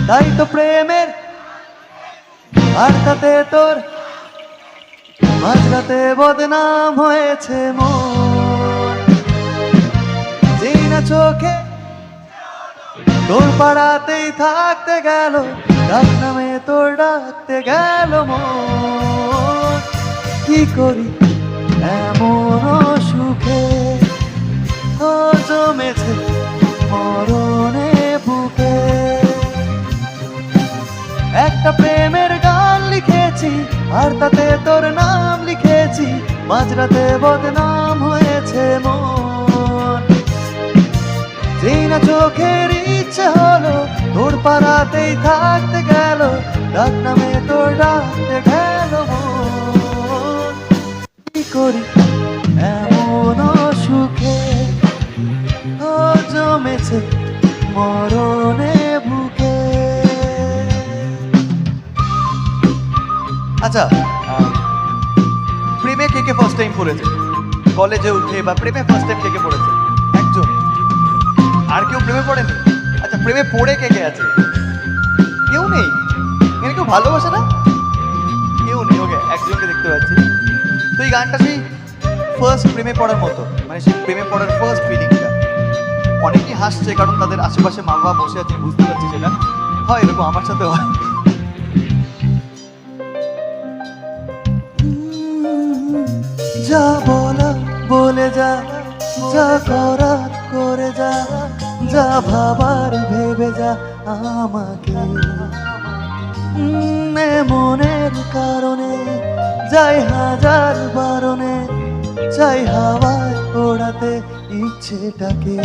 তাই তো প্রেমের বার্তাতে তোর মাঝরাতে বদনাম হয়েছে মন। যেই না চোখে তোর পাড়াতেই থাকতে গেল, ডাক নামে তোর ডাকতে গেল মন। কি করি এমন সুখে ও জমেছে মরণে বুকে। একটা প্রেমের গান লিখেছি আর তাতে তোর নাম লিখেছি, মাঝরাতে বদনাম হয়েছে মন। যেই না চোখের ইচ্ছে হলো তোর পাড়াতেই থাকতে গেল, ডাক নামে তোর ডাকতে গেল মন। কি করি এমন সুখে ও জমেছে মরণে বুকে। আচ্ছা, প্রেমে কে কে ফার্স্ট টাইম পড়েছে? কলেজে উঠে বা প্রেমে ফার্স্ট টাইম কে কে পড়েছে? একজন। আর কেউ প্রেমে পড়েনি? আচ্ছা, প্রেমে পড়ে কে কে আছে? কেউ নেই? এখানে কেউ ভালোবাসে না? কেউ নেই। ওকে, একজনকে দেখতে পাচ্ছি। তো এই গানটা সেই ফার্স্ট প্রেমে পড়ার মতো, মানে সেই প্রেমে পড়ার ফার্স্ট ফিলিংটা। অনেকেই হাসছে কারণ তাদের আশেপাশে মা বাবা বসে আছে, বুঝতে পারছি সেটা। হয় এরকম, আমার সাথে হয়। যা বলা বলে যা, যা করার করে যা, যা ভাবার ভেবে যা আমাকে। মনের কারণে যাই হাজার বারণে, চাই হাওয়ায় ওড়াতে ইচ্ছেটাকে।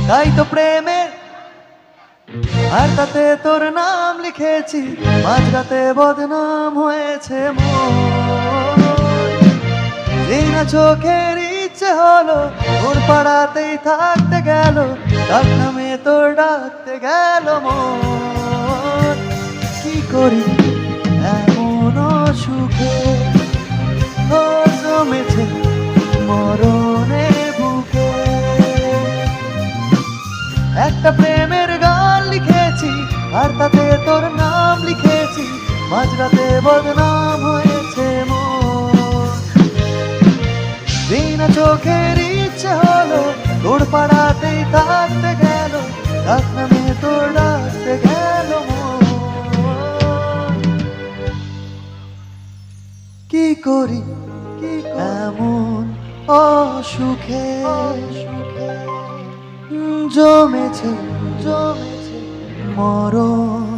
তাই তো প্রেমের আর তাতে তোর নাম লিখেছি, মাঝরাতে বদনাম হয়েছে মন। যেই না চোখের ইচ্ছে হলো তোর পাড়াতেই থাকতে গেল, ডাক নামে তোর ডাকতে গেল মন। কি করি এমন সুখে ও জমেছে মরণে বুকে। একটা প্রেমের গান লিখেছি আর তাতে তোর নাম লিখেছি, মাঝরাতে বদনাম হয়েছে মন। যেই না চোখের ইচ্ছে হলো তোর পাড়াতেই থাকতে গেল, ডাক নামে তোর ডাকতে গেল মন। কি করি এমন অসুখে জমেছে মরণ